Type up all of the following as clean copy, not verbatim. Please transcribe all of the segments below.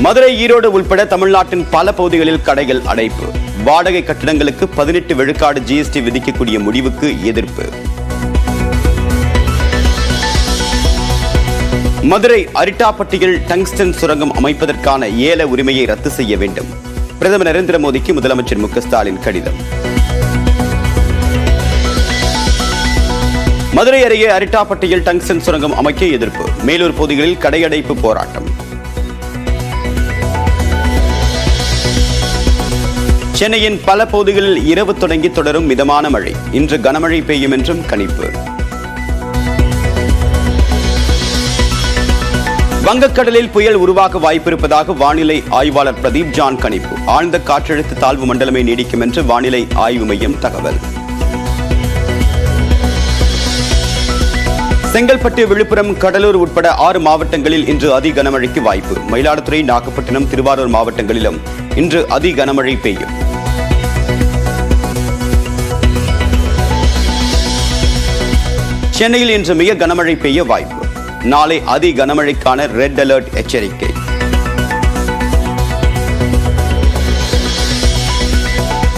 மதுரை, ஈரோடு உள்பட தமிழ்நாட்டின் பல பகுதிகளில் கடைகள் அடைப்பு. வாடகை கட்டடங்களுக்கு 18 விழுக்காடு ஜிஎஸ்டி விதிக்கக்கூடிய முடிவுக்கு எதிர்ப்பு. மதுரை அரிட்டாப்பட்டியில் டங்ஸ்டன் சுரங்கம் அமைப்பதற்கான ஏல உரிமையை ரத்து செய்ய வேண்டும். பிரதமர் நரேந்திர மோடிக்கு முதலமைச்சர் மு க ஸ்டாலின் கடிதம். மதுரை அருகே அரிட்டாப்பட்டியில் டங்ஸ்டன் சுரங்கம் அமைக்க எதிர்ப்பு. மேலூர் பகுதிகளில் கடையடைப்பு போராட்டம். சென்னையின் பல பகுதிகளில் இரவு தொடங்கி தொடரும் மிதமான மழை. இன்று கனமழை பெய்யும் என்றும் கணிப்பு. வங்கக்கடலில் புயல் உருவாக வாய்ப்பிருப்பதாக வானிலை ஆய்வாளர் பிரதீப் ஜான் கணிப்பு. ஆழ்ந்த காற்றழுத்த தாழ்வு மண்டலமே நீடிக்கும் என்று வானிலை ஆய்வு மையம் தகவல். செங்கல்பட்டு, விழுப்புரம், கடலூர் உட்பட 6 மாவட்டங்களில் இன்று அதி கனமழைக்கு வாய்ப்பு. மயிலாடுதுறை, நாகப்பட்டினம், திருவாரூர் மாவட்டங்களிலும் இன்று அதி கனமழை பெய்யும். சென்னையில் இன்று மிக கனமழை பெய்ய வாய்ப்பு. நாளை அதி கனமழைக்கான ரெட் அலர்ட் எச்சரிக்கை.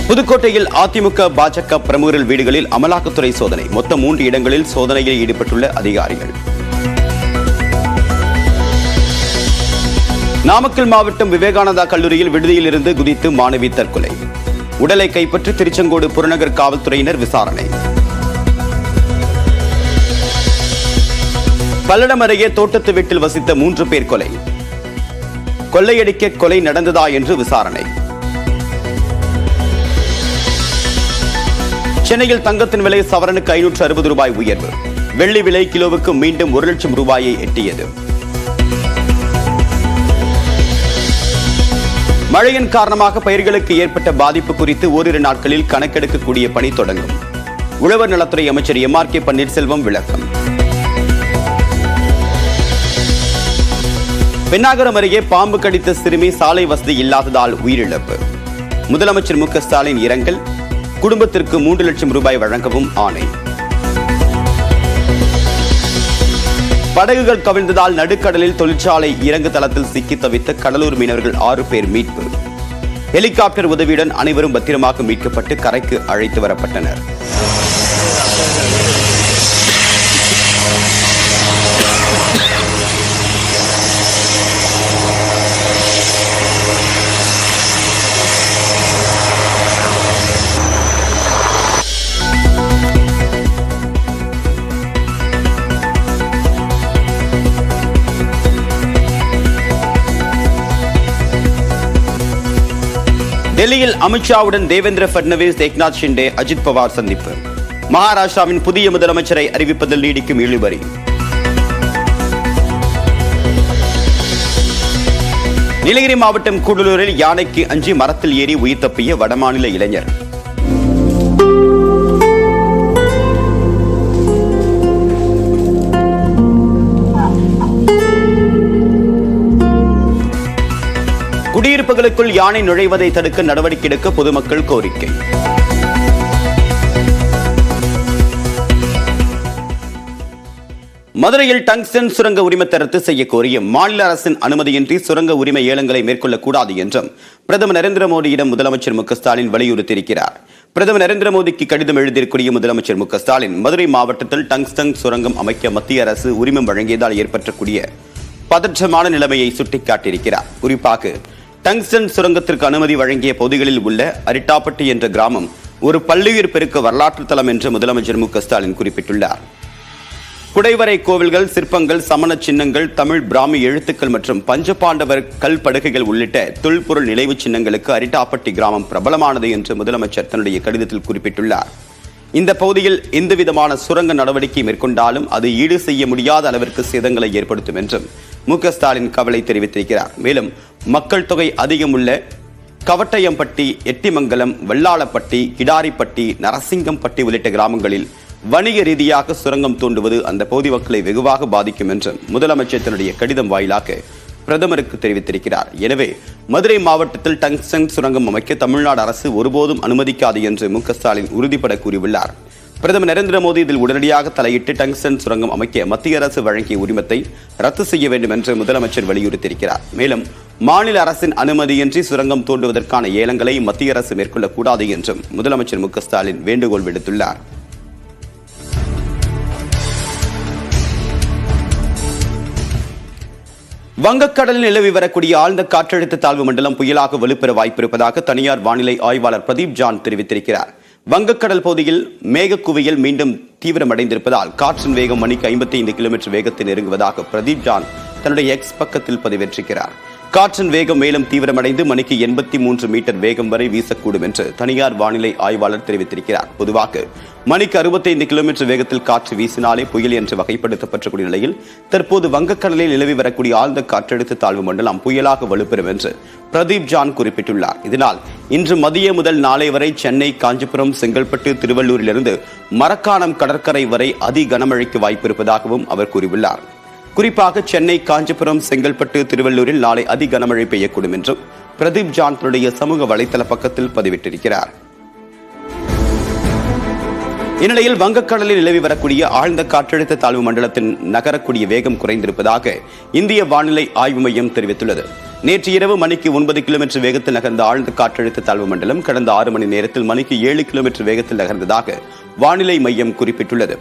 புதுக்கோட்டையில் அதிமுக, பாஜக பிரமுகர்கள் வீடுகளில் அமலாக்கத்துறை சோதனை. மொத்தம் 3 இடங்களில் சோதனையில் ஈடுபட்டுள்ள அதிகாரிகள். நாமக்கல் மாவட்டம் விவேகானந்தா கல்லூரியில் விடுதியில் இருந்து குதித்து மாணவி தற்கொலை. உடலை கைப்பற்றி திருச்செங்கோடு புறநகர் காவல்துறையினர் விசாரணை. பல்லடம் அருகே தோட்டத்து வீட்டில் வசித்த 3 பேர் கொலை. கொள்ளையடிக்க கொலை நடந்ததா என்று விசாரணை. சென்னையில் தங்கத்தின் விலை சவரனுக்கு 560 ரூபாய் உயர்வு. வெள்ளி விலை கிலோவுக்கு மீண்டும் 1 லட்சம் ரூபாயை எட்டியது. மழையின் காரணமாக பயிர்களுக்கு ஏற்பட்ட பாதிப்பு குறித்து ஓரிரு நாட்களில் கணக்கெடுக்கக்கூடிய பணி தொடங்கும். உழவர் நலத்துறை அமைச்சர் எம்.ஆர்.கே. பன்னீர்செல்வம் விளக்கம். பென்னாகரம் அருகே பாம்பு கடித்த சிறுமி சாலை வசதி இல்லாததால் உயிரிழப்பு. முதலமைச்சர் மு க ஸ்டாலின் இரங்கல். குடும்பத்திற்கு 3 லட்சம் ரூபாய் வழங்கவும் ஆணை. படகுகள் கவிழ்ந்ததால் நடுக்கடலில் தொழிற்சாலை இறங்கு தளத்தில் சிக்கி தவித்த கடலூர் மீனவர்கள் 6 பேர் மீட்பு. ஹெலிகாப்டர் உதவியுடன் அனைவரும் பத்திரமாக மீட்கப்பட்டு கரைக்கு அழைத்து வரப்பட்டனர். டெல்லியில் அமித்ஷாவுடன் தேவேந்திர பட்னவிஸ், ஏக்நாத் ஷிண்டே, அஜித் பவார் சந்திப்பு. மகாராஷ்டிராவின் புதிய முதலமைச்சரை அறிவிப்பதில் நீடிக்கும் இழுபறி. நீலகிரி மாவட்டம் கூடலூரில் யானைக்கு அஞ்சி மரத்தில் ஏறி உயிர் தப்பிய வடமாநில இளைஞர். குடியிருப்புகளுக்குள் யானை நுழைவதை தடுக்க நடவடிக்கை எடுக்க பொதுமக்கள் கோரிக்கை. மதுரையில் டங்ஸ்டன் சுரங்க உரிமத்தை ரத்து செய்ய கோரிய மாநில அரசின் அனுமதியின்றி சுரங்க உரிமை ஏலங்களை மேற்கொள்ளக்கூடாது என்றும் பிரதமர் நரேந்திர மோடியிடம் முதலமைச்சர் மு க ஸ்டாலின் வலியுறுத்தியிருக்கிறார். பிரதமர் நரேந்திர மோடிக்கு கடிதம் எழுதியிருக்கூடிய முதலமைச்சர் மு க ஸ்டாலின் மதுரை மாவட்டத்தில் டங்ஸ்டன் சுரங்கம் அமைக்க மத்திய அரசு உரிமம் வழங்கியதால் ஏற்பட்டக்கூடிய பதற்றமான நிலைமையை சுட்டிக்காட்டியிருக்கிறார். குறிப்பாக டங்ஸ்டன் சுரங்கத்திற்கு அனுமதி வழங்கிய பகுதிகளில் உள்ள அரிட்டாப்பட்டி என்ற கிராமம் ஒரு பல்லுயிர் பெருக்க வரலாற்று தலம் என்று முதலமைச்சர் மு க ஸ்டாலின் குறிப்பிட்டுள்ளார். குடைவரை கோவில்கள், சிற்பங்கள், சமண சின்னங்கள், தமிழ் பிராமி எழுத்துக்கள் மற்றும் பஞ்சபாண்டவர் கல் படுகைகள் உள்ளிட்ட தொல்பொருள் நினைவு சின்னங்களுக்கு அரிட்டாப்பட்டி கிராமம் பிரபலமானது என்று முதலமைச்சர் தன்னுடைய கடிதத்தில் குறிப்பிட்டுள்ளார். இந்த பகுதியில் எந்தவிதமான சுரங்க நடவடிக்கை மேற்கொண்டாலும் அது ஈடு செய்ய முடியாத அளவிற்கு சேதங்களை ஏற்படுத்தும் என்றும் மு க ஸ்டாலின் கவலை தெரிவித்திருக்கிறார். மேலும் மக்கள் தொகை அதிகம் உள்ள கவட்டயம்பட்டி, எட்டிமங்கலம், வெள்ளாளப்பட்டி, கிடாரிப்பட்டி, நரசிங்கம்பட்டி உள்ளிட்ட கிராமங்களில் வணிக ரீதியாக சுரங்கம் தோண்டுவது அந்த பகுதி மக்களை வெகுவாக பாதிக்கும் என்றும் முதலமைச்சர் தன்னுடைய கடிதம் வாயிலாக பிரதமருக்கு தெரிவித்திருக்கிறார். எனவே மதுரை மாவட்டத்தில் டங்ஸ்டன் சுரங்கம் அமைக்க தமிழ்நாடு அரசு ஒருபோதும் அனுமதிக்காது என்று மு க ஸ்டாலின் உறுதிபட கூறியுள்ளார். பிரதமர் நரேந்திர மோடி இதில் உடனடியாக தலையிட்டு டங்ஸ்டன் சுரங்கம் அமைக்க மத்திய அரசு வழங்கிய உரிமத்தை ரத்து செய்ய வேண்டும் என்று முதலமைச்சர் வலியுறுத்தியிருக்கிறார். மேலும் மாநில அரசின் அனுமதியின்றி சுரங்கம் தோண்டுவதற்கான ஏலங்களை மத்திய அரசு மேற்கொள்ளக்கூடாது என்றும் முதலமைச்சர் மு க ஸ்டாலின் வேண்டுகோள் விடுத்துள்ளார். வங்கக்கடலில் நிலவி வரக்கூடிய ஆழ்ந்த காற்றழுத்த தாழ்வு மண்டலம் புயலாக வலுப்பெற வாய்ப்பிருப்பதாக தனியார் வானிலை ஆய்வாளர் பிரதீப் ஜான் தெரிவித்திருக்கிறார். வங்கக்கடல் பகுதியில் மேகக்குவியல் மீண்டும் தீவிரமடைந்திருப்பதால் காற்றின் வேகம் மணிக்கு 55 கிலோமீட்டர் வேகத்தில் நெருங்குவதாக பிரதீப் ஜான் தன்னுடைய எக்ஸ் பக்கத்தில் பதிவேற்றிருக்கிறார். காற்றின் வேகம் மேலும் தீவிரமடைந்து மணிக்கு 83 மீட்டர் வேகம் வரை வீசக்கூடும் என்று தனியார் வானிலை ஆய்வாளர் தெரிவித்திருக்கிறார். பொதுவாக மணிக்கு 65 கிலோமீட்டர் வேகத்தில் காற்று வீசினாலே புயல் என்று வகைப்படுத்தப்பட்டக்கூடிய நிலையில் தற்போது வங்கக்கடலில் நிலவி வரக்கூடிய ஆழ்ந்த காற்றழுத்த தாழ்வு மண்டலம் புயலாக வலுப்பெறும் என்று பிரதீப் ஜான் குறிப்பிட்டுள்ளார். இதனால் இன்று மதியம் முதல் நாளை வரை சென்னை, காஞ்சிபுரம், செங்கல்பட்டு, திருவள்ளூரிலிருந்து மரக்காணம் கடற்கரை வரை அதி கனமழைக்கு வாய்ப்பிருப்பதாகவும் அவர் கூறியுள்ளார். குறிப்பாக சென்னை, காஞ்சிபுரம், செங்கல்பட்டு, திருவள்ளூரில் நாளை அதி கனமழை பெய்யக்கூடும் என்றும் பிரதீப் ஜான் தன்னுடைய சமூக வலைதள பக்கத்தில் பதிவிட்டிருக்கிறார். இந்நிலையில் வங்கக்கடலில் நிலவி வரக்கூடிய ஆழ்ந்த காற்றழுத்த தாழ்வு மண்டலத்தின் நகரக்கூடிய வேகம் குறைந்திருப்பதாக இந்திய வானிலை ஆய்வு மையம் தெரிவித்துள்ளது. நேற்று இரவு மணிக்கு 9 கிலோமீட்டர் வேகத்தில் நகர்ந்த ஆழ்ந்த காற்றழுத்த தாழ்வு மண்டலம் கடந்த 6 மணி நேரத்தில் மணிக்கு 7 கிலோமீட்டர் வேகத்தில் நகர்ந்ததாக வானிலை மையம் குறிப்பிட்டுள்ளது.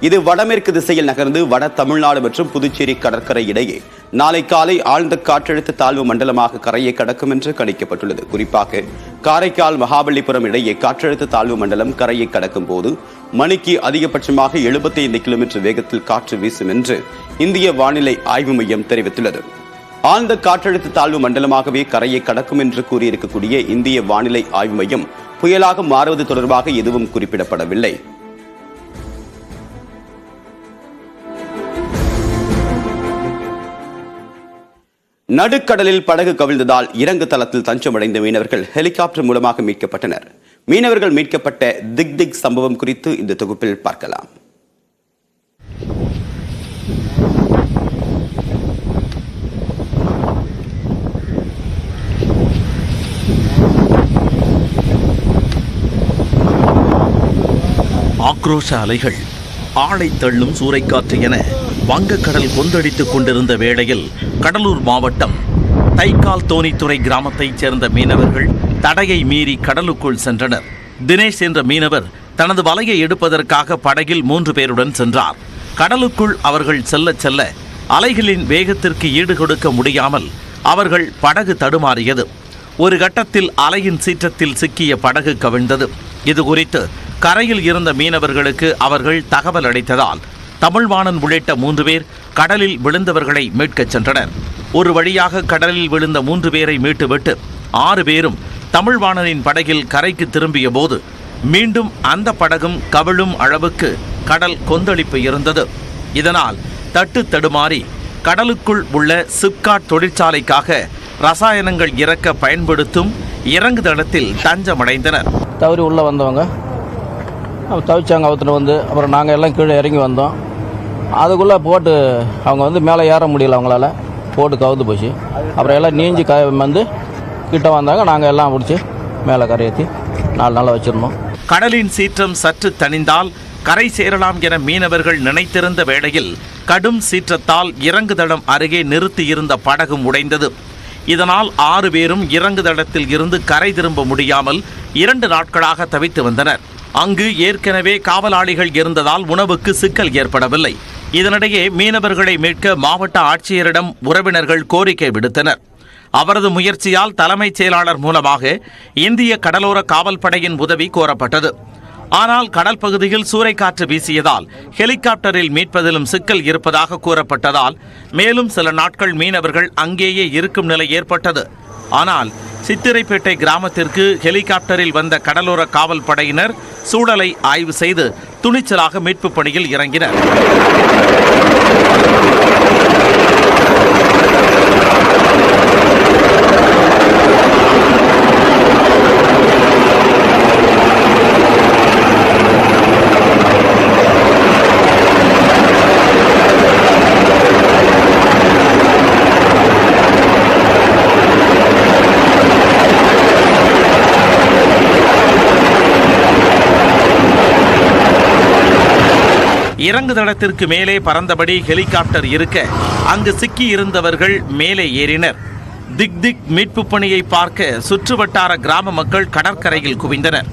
இது வடமேற்கு திசையில் நகர்ந்து வட தமிழ்நாடு மற்றும் புதுச்சேரி கடற்கரை இடையே நாளை காலை ஆழ்ந்த காற்றழுத்த தாழ்வு மண்டலமாக கரையை கடக்கும் என்று கணிக்கப்பட்டுள்ளது. குறிப்பாக காரைக்கால், மகாபலிபுரம் இடையே காற்றழுத்த தாழ்வு மண்டலம் கரையை கடக்கும் போது மணிக்கு அதிகபட்சமாக 75 கிலோமீட்டர் வேகத்தில் காற்று வீசும் என்று இந்திய வானிலை ஆய்வு மையம் தெரிவித்துள்ளது. ஆழ்ந்த காற்றழுத்த தாழ்வு மண்டலமாகவே கரையை கடக்கும் என்று கூறியிருக்கக்கூடிய இந்திய வானிலை ஆய்வு மையம் புயலாக மாறுவது தொடர்பாக எதுவும் குறிப்பிடப்படவில்லை. நடுக்கடலில் படகு கவிழ்ந்ததால் இறங்கு தளத்தில் தஞ்சமடைந்த மீனவர்கள் ஹெலிகாப்டர் மூலமாக மீட்கப்பட்டனர். மீனவர்கள் மீட்கப்பட்ட திக் சம்பவம் குறித்து இந்த தொகுப்பில் பார்க்கலாம். ஆக்ரோஷ அலைகள், ஆழை தள்ளும் சூறைக்காற்று என வங்கக்கடல் கொந்தளித்துக் கொண்டிருந்த வேளையில் கடலூர் மாவட்டம் தைக்கால் தோணித்துறை கிராமத்தைச் சேர்ந்த மீனவர்கள் தடையை மீறி கடலுக்குள் சென்றனர். தினேஷ் என்ற மீனவர் தனது வலையை எடுப்பதற்காக படகில் 3 பேருடன் சென்றார். கடலுக்குள் அவர்கள் செல்ல செல்ல அலைகளின் வேகத்திற்கு ஈடு கொடுக்க முடியாமல் அவர்கள் படகு தடுமாறியது. ஒரு கட்டத்தில் அலையின் சீற்றத்தில் சிக்கிய படகு கவிழ்ந்தது. இது குறித்து கரையில் இருந்த மீனவர்களுக்கு அவர்கள் தகவல் அளித்ததால் தமிழ்வாணன் உள்ளிட்ட 3 பேர் கடலில் விழுந்தவர்களை மீட்கச் சென்றனர். ஒரு வழியாக கடலில் விழுந்த 3 பேரை மீட்டுவிட்டு 6 பேரும் தமிழ்வாணனின் படகில் கரைக்கு திரும்பிய போது மீண்டும் அந்த படகும் கவிழும் அளவுக்கு கடல் கொந்தளிப்பு இருந்தது. இதனால் தட்டு தடுமாறி கடலுக்குள் உள்ள சிப்காட் தொழிற்சாலைக்காக ரசாயனங்கள் இறக்க பயன்படுத்தும் இறங்கு தளத்தில் தஞ்சமடைந்தனர். தவறி உள்ளே வந்தவங்க தவிச்சாங்க, அவுத்துட்டு வந்து அப்புறம் நாங்கள் எல்லாம் கீழே இறங்கி வந்தோம். அதுக்குள்ளே போட்டு அவங்க மேலே ஏற முடியல, அவங்களால போட்டு கவுந்து போச்சு. அப்புறம் எல்லாம் நீஞ்சி வந்து கிட்ட வந்தாங்க. நாங்கள் எல்லாம் பிடிச்சி மேலே கரையேற்றி 4 நாளாக வச்சுருந்தோம். கடலின் சீற்றம் சற்று தணிந்தால் கரை சேரலாம் என மீனவர்கள் நினைத்திருந்த வேளையில் கடும் சீற்றத்தால் இறங்குதளம் அருகே நிறுத்தியிருந்த படகும் உடைந்தது. இதனால் 6 பேரும் இறங்குதளத்தில் இருந்து கரை திரும்ப முடியாமல் 2 நாட்களாக தவித்து வந்தனர். அங்கு ஏற்கனவே காவலாளிகள் இருந்ததால் உணவுக்கு சிக்கல் ஏற்படவில்லை. இதனிடையே மீனவர்களை மீட்க மாவட்ட ஆட்சியரிடம் உறவினர்கள் கோரிக்கை விடுத்தனர். அவரது முயற்சியால் தலைமைச் செயலாளர் மூலமாக இந்திய கடலோர காவல் படையின் உதவி கோரப்பட்டது. ஆனால் கடல் பகுதியில் சூறைக்காற்று வீசியதால் ஹெலிகாப்டரில் மீட்பதிலும் சிக்கல் இருப்பதாக கூறப்பட்டதால் மேலும் சில நாட்கள் மீனவர்கள் அங்கேயே இருக்கும் நிலை ஏற்பட்டது. ஆனால் சித்திரைப்பேட்டை கிராமத்திற்கு ஹெலிகாப்டரில் வந்த கடலோர காவல் படையினர் சூழலை ஆய்வு செய்து துணிச்சலாக மீட்பு பணியில் இறங்கினர். இறங்கு தளத்திற்கு மேலே பறந்தபடி ஹெலிகாப்டர் இருக்க அங்கு சிக்கி இருந்தவர்கள் மேலே ஏறினர். திக் மீட்பு பணியை பார்க்க சுற்றுவட்டார கிராம மக்கள் கடற்கரையில் குவிந்தனர்.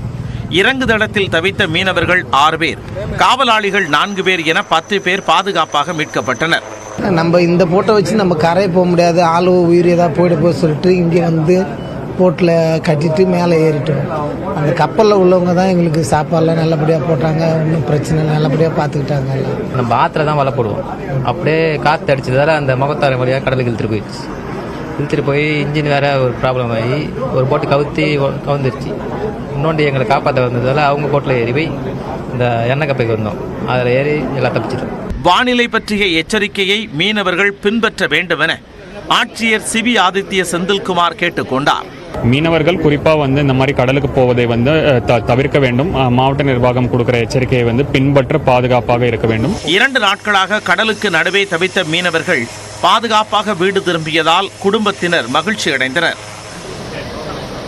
இறங்குதளத்தில் தவித்த மீனவர்கள் 6 பேர், காவலாளிகள் 4 பேர் என 10 பேர் பாதுகாப்பாக மீட்கப்பட்டனர். நம்ம இந்த போட்டை வச்சு நம்ம கரை போக முடியாது, ஆளு உயிர் ஏதாவது போயிட போய் சொல்லிட்டு இங்கே வந்து போட்டில் கட்டிட்டு மேலே ஏறிட்டோம். அந்த கப்பலில் உள்ளவங்க தான் எங்களுக்கு சாப்பாடெலாம் நல்லபடியாக போட்டாங்க, ஒன்றும் பிரச்சனை இல்லை, நல்லபடியாக பார்த்துக்கிட்டாங்க. நம்ம ஆற்றுல தான் வலை போடுவோம். அப்படியே காற்று அடிச்சதால அந்த முகத்தாறு வழியாக கடலுக்கு இழுத்துட்டு போய் இன்ஜின் வேறு ஒரு ப்ராப்ளம் ஆகி ஒரு போட்டு கவுந்துருச்சு. இன்னொன்று எங்களை காப்பாற்ற வந்ததால் அவங்க போட்டில் ஏறி போய் இந்த எண்ணெய் கப்பைக்கு வந்தோம். அதில் ஏறி எல்லாம் தப்பிச்சிட்டோம். வானிலை பற்றிய எச்சரிக்கையை மீனவர்கள் பின்பற்ற வேண்டும் என ஆட்சியர் சிவி ஆதித்ய செந்தில்குமார் கேட்டுக்கொண்டார். மீனவர்கள் குறிப்பாக இந்த மாதிரி கடலுக்கு போவதை தவிர்க்க வேண்டும். மாவட்ட நிர்வாகம் கொடுக்கிற எச்சரிக்கையை பின்பற்ற பாதுகாப்பாக இருக்க வேண்டும். 2 நாட்களாக கடலுக்கு நடுவே தவித்த மீனவர்கள் பாதுகாப்பாக வீடு திரும்பியதால் குடும்பத்தினர் மகிழ்ச்சி அடைந்தனர்.